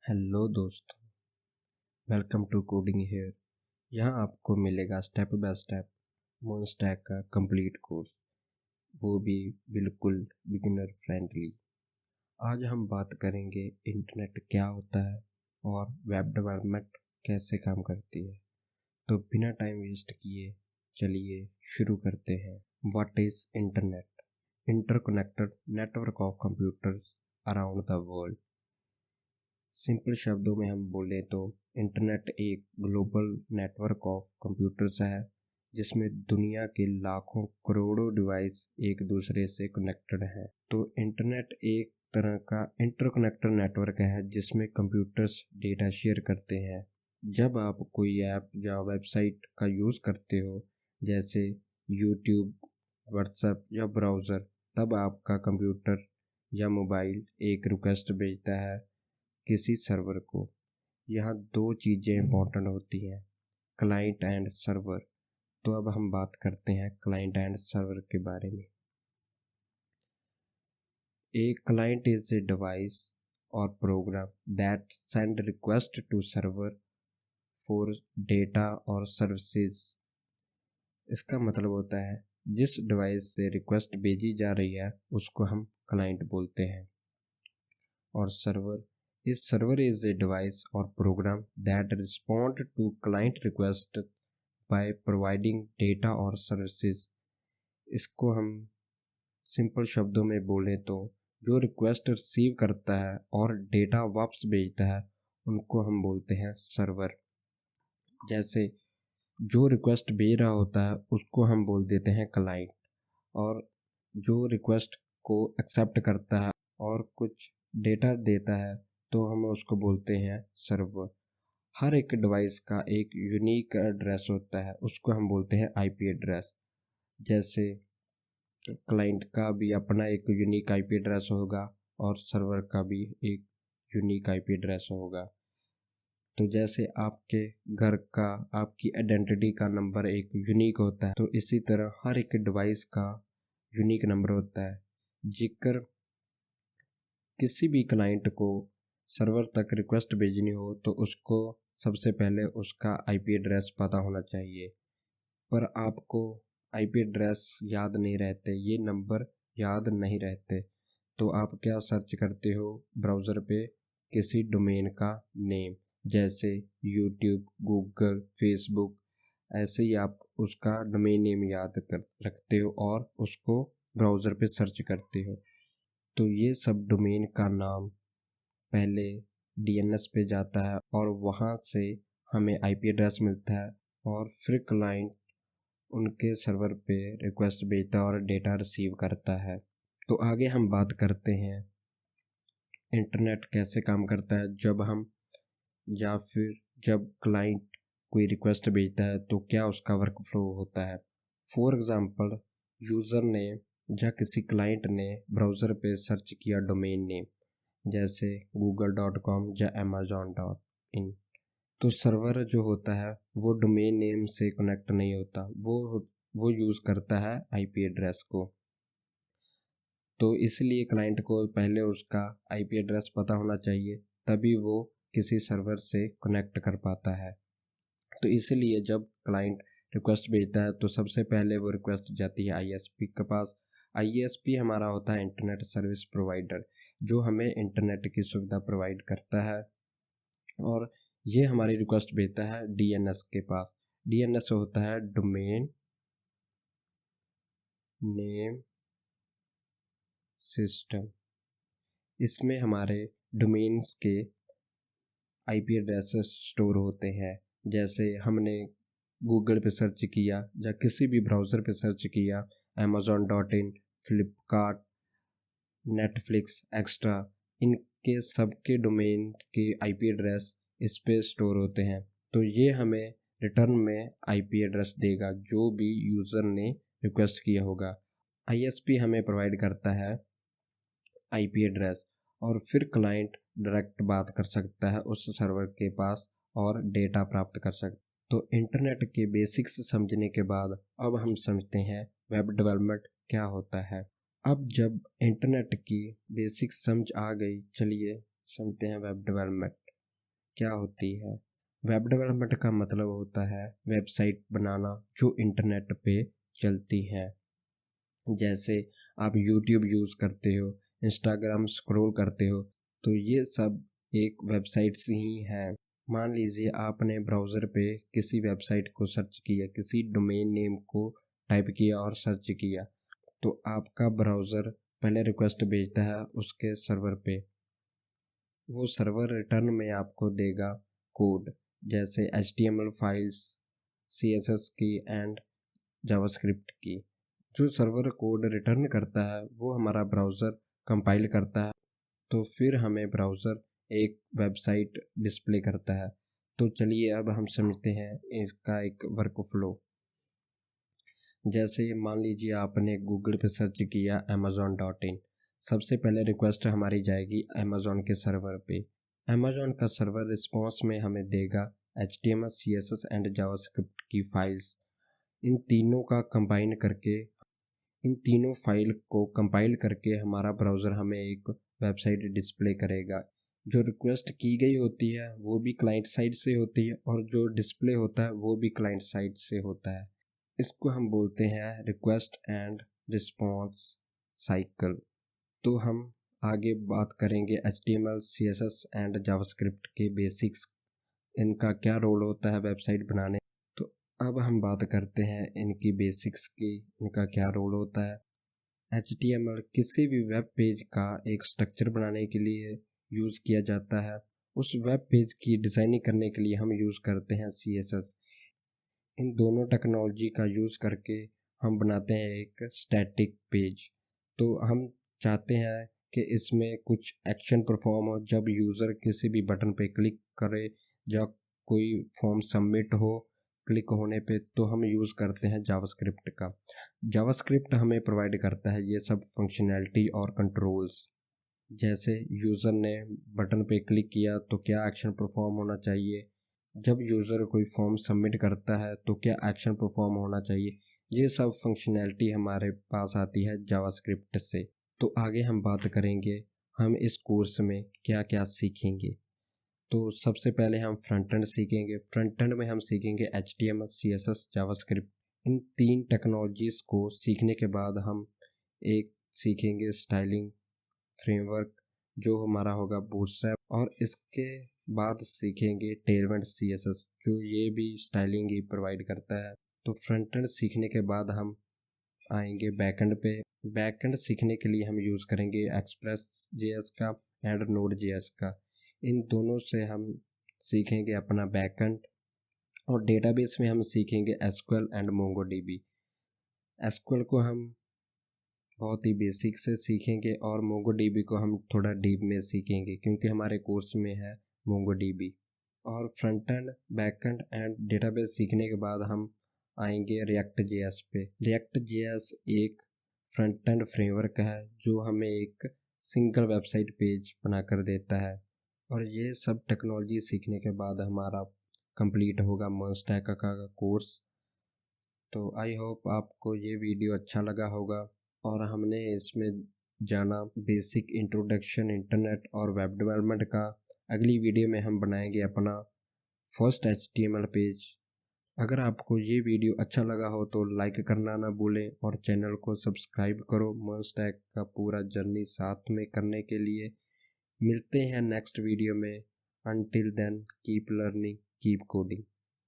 Hello दोस्तों, welcome to coding hair. यहाँ आपको मिलेगा स्टेप बाय स्टेप मोनस्टैक का कंप्लीट कोर्स, वो भी बिल्कुल बिगिनर फ्रेंडली। आज हम बात करेंगे इंटरनेट क्या होता है और वेब डेवलपमेंट कैसे काम करती है। तो बिना टाइम वेस्ट किए चलिए शुरू करते हैं। What is internet? Interconnected network of computers around the world. Simple शब्दों में हम बोले तो इंटरनेट एक ग्लोबल नेटवर्क ऑफ कंप्यूटर्स है जिसमें दुनिया के लाखों करोड़ों डिवाइस एक दूसरे से कनेक्टेड हैं। तो इंटरनेट एक तरह का इंटरकनेक्टेड नेटवर्क है जिसमें कंप्यूटर्स डेटा शेयर करते हैं। जब आप कोई ऐप या वेबसाइट का यूज़ करते हो, जैसे यूट्यूब, व्हाट्सएप या ब्राउज़र, तब आपका कंप्यूटर या मोबाइल एक रिक्वेस्ट भेजता है किसी सर्वर को। यहाँ दो चीज़ें इंपॉर्टेंट होती हैं, क्लाइंट एंड सर्वर। तो अब हम बात करते हैं क्लाइंट एंड सर्वर के बारे में। A client is a device और program that send request to server for data और सर्विसेज। इसका मतलब होता है जिस डिवाइस से रिक्वेस्ट भेजी जा रही है उसको हम क्लाइंट बोलते हैं। और server is a device or program that respond to client request by providing data or services। इसको हम सिंपल शब्दों में बोलें तो जो रिक्वेस्ट रिसीव करता है और डेटा वापस भेजता है उनको हम बोलते हैं सर्वर। जैसे जो रिक्वेस्ट भेज रहा होता है उसको हम बोल देते हैं क्लाइंट, और जो रिक्वेस्ट को एक्सेप्ट करता है और कुछ डेटा देता है तो हम उसको बोलते हैं सर्वर। हर एक डिवाइस का एक यूनिक एड्रेस होता है, उसको हम बोलते हैं आईपी एड्रेस। जैसे क्लाइंट का भी अपना एक यूनिक आईपी एड्रेस होगा और सर्वर का भी एक यूनिक आईपी एड्रेस होगा। तो जैसे आपके घर का, आपकी आइडेंटिटी का नंबर एक यूनिक होता है, तो इसी तरह हर एक डिवाइस का यूनिक नंबर होता है। जिक्र किसी भी क्लाइंट को सर्वर तक रिक्वेस्ट भेजनी हो तो उसको सबसे पहले उसका आईपी एड्रेस पता होना चाहिए। पर आपको आईपी एड्रेस याद नहीं रहते, ये नंबर याद नहीं रहते, तो आप क्या सर्च करते हो ब्राउज़र पे? किसी डोमेन का नेम, जैसे यूट्यूब, गूगल, फेसबुक, ऐसे ही आप उसका डोमेन नेम याद कर रखते हो और उसको ब्राउज़र पे सर्च करते हो। तो ये सब डोमेन का नाम पहले डीएनएस पे जाता है और वहाँ से हमें आईपी एड्रेस मिलता है और फिर क्लाइंट उनके सर्वर पे रिक्वेस्ट भेजता है और डेटा रिसीव करता है। तो आगे हम बात करते हैं इंटरनेट कैसे काम करता है। जब क्लाइंट कोई रिक्वेस्ट भेजता है तो क्या उसका वर्क फ्लो होता है। फॉर एग्ज़ाम्पल, यूज़र ने या किसी क्लाइंट ने ब्राउज़र पे सर्च किया डोमेन नेम, जैसे google.com या amazon.in, तो सर्वर जो होता है वो डोमेन नेम से कनेक्ट नहीं होता, वो यूज़ करता है आईपी एड्रेस को। तो इसलिए क्लाइंट को पहले उसका आईपी एड्रेस पता होना चाहिए, तभी वो किसी सर्वर से कनेक्ट कर पाता है। तो इसलिए जब क्लाइंट रिक्वेस्ट भेजता है तो सबसे पहले वो रिक्वेस्ट जाती है आईएसपी के पास। आईएसपी हमारा होता है इंटरनेट सर्विस प्रोवाइडर, जो हमें इंटरनेट की सुविधा प्रोवाइड करता है, और ये हमारी रिक्वेस्ट भेजता है डीएनएस के पास। डीएनएस होता है डोमेन नेम सिस्टम। इसमें हमारे डोमेन्स के आईपी एड्रेस स्टोर होते हैं। जैसे हमने गूगल पे सर्च किया या किसी भी ब्राउज़र पे सर्च किया, amazon.in, फ्लिपकार्ट, नेटफ्लिक्स, एक्स्ट्रा, इनके सबके डोमेन के आईपी एड्रेस इस पे स्टोर होते हैं। तो ये हमें रिटर्न में आईपी एड्रेस देगा जो भी यूज़र ने रिक्वेस्ट किया होगा। आईएसपी हमें प्रोवाइड करता है आईपी एड्रेस, और फिर क्लाइंट डायरेक्ट बात कर सकता है उस सर्वर के पास और डेटा प्राप्त कर सकता। तो इंटरनेट के बेसिक्स समझने के बाद अब हम समझते हैं वेब डेवलपमेंट क्या होता है। अब जब इंटरनेट की बेसिक्स समझ आ गई, चलिए समझते हैं वेब डेवलपमेंट। क्या होती है। वेब डेवलपमेंट का मतलब होता है वेबसाइट बनाना जो इंटरनेट पे चलती हैं। जैसे आप यूट्यूब यूज़ करते हो, इंस्टाग्राम स्क्रॉल करते हो, तो ये सब एक वेबसाइट्स ही हैं। मान लीजिए आपने ब्राउज़र पे किसी वेबसाइट को सर्च किया, किसी डोमेन नेम को टाइप किया और सर्च किया, तो आपका ब्राउज़र पहले रिक्वेस्ट भेजता है उसके सर्वर पे। वो सर्वर रिटर्न में आपको देगा कोड, जैसे HTML फाइल्स, CSS की एंड जावास्क्रिप्ट की। जो सर्वर कोड रिटर्न करता है वो हमारा ब्राउज़र कंपाइल करता है, तो फिर हमें ब्राउज़र एक वेबसाइट डिस्प्ले करता है। तो चलिए अब हम समझते हैं इसका एक वर्क फ्लो। जैसे मान लीजिए आपने गूगल पे सर्च किया amazon.in, सबसे पहले रिक्वेस्ट हमारी जाएगी अमेज़ॉन के सर्वर पे। अमेज़ॉन का सर्वर रिस्पॉन्स में हमें देगा HTML, CSS एंड जावास्क्रिप्ट की फाइल्स। इन तीनों का कंबाइन करके, इन तीनों फाइल को कंपाइल करके हमारा ब्राउज़र हमें एक वेबसाइट डिस्प्ले करेगा। जो रिक्वेस्ट की गई होती है वो भी क्लाइंट साइड से होती है और जो डिस्प्ले होता है वो भी क्लाइंट साइड से होता है। इसको हम बोलते हैं रिक्वेस्ट एंड रिस्पॉन्स साइकिल। तो हम आगे बात करेंगे HTML, CSS एंड जावास्क्रिप्ट के बेसिक्स, इनका क्या रोल होता है वेबसाइट बनाने। तो अब हम बात करते हैं इनकी बेसिक्स की, इनका क्या रोल होता है। HTML किसी भी वेब पेज का एक स्ट्रक्चर बनाने के लिए यूज़ किया जाता है। उस वेब पेज की डिज़ाइनिंग करने के लिए हम यूज़ करते हैं CSS। इन दोनों टेक्नोलॉजी का यूज़ करके हम बनाते हैं एक स्टैटिक पेज। तो हम चाहते हैं कि इसमें कुछ एक्शन परफॉर्म हो जब यूज़र किसी भी बटन पे क्लिक करे या कोई फॉर्म सबमिट हो, क्लिक होने पे, तो हम यूज़ करते हैं जावास्क्रिप्ट का। जावास्क्रिप्ट हमें प्रोवाइड करता है ये सब फंक्शनैलिटी और कंट्रोल्स। जैसे यूज़र ने बटन पे क्लिक किया तो क्या एक्शन परफॉर्म होना चाहिए, जब यूज़र कोई फॉर्म सबमिट करता है तो क्या एक्शन परफॉर्म होना चाहिए। ये सब फंक्शनैलिटी हमारे पास आती है जावास्क्रिप्ट से। तो आगे हम बात करेंगे हम इस कोर्स में क्या क्या सीखेंगे। तो सबसे पहले हम फ्रंट एंड सीखेंगे। फ्रंट एंड में हम सीखेंगे HTML, CSS, जावास्क्रिप्ट। इन तीन टेक्नोलॉजीज़ को सीखने के बाद हम एक सीखेंगे स्टाइलिंग फ्रेमवर्क, जो हमारा होगा बूटस्ट्रैप, और इसके बाद सीखेंगे टेलमेंट CSS, जो ये भी स्टाइलिंग ही प्रोवाइड करता है। तो फ्रंट एंड सीखने के बाद हम आएंगे बैकएंड पे। बैकएंड सीखने के लिए हम यूज़ करेंगे एक्सप्रेस JS का एंड नोड JS का। इन दोनों से हम सीखेंगे अपना बैकएंड, और डेटाबेस में हम सीखेंगे SQL एंड MongoDB। SQL को हम बहुत ही बेसिक से सीखेंगे और MongoDB को हम थोड़ा डीप में सीखेंगे क्योंकि हमारे कोर्स में है MongoDB। और front end, back and and database सीखने के बाद हम आएंगे रिएक्ट JS पे। रिएक्ट JS एक फ्रंट एंड फ्रेमवर्क है जो हमें एक सिंगल वेबसाइट पेज बना कर देता है। और ये सब टेक्नोलॉजी सीखने के बाद हमारा कंप्लीट होगा मर्ज का कोर्स। तो आई होप आपको ये वीडियो अच्छा लगा होगा, और हमने इसमें जाना बेसिक इंट्रोडक्शन इंटरनेट और वेब डेवलपमेंट का। अगली वीडियो में हम बनाएंगे अपना फर्स्ट HTML पेज। अगर आपको ये वीडियो अच्छा लगा हो तो लाइक करना ना भूलें और चैनल को सब्सक्राइब करो मर्ज का पूरा जर्नी साथ में करने के लिए। मिलते हैं नेक्स्ट वीडियो में। Until then keep learning, keep coding.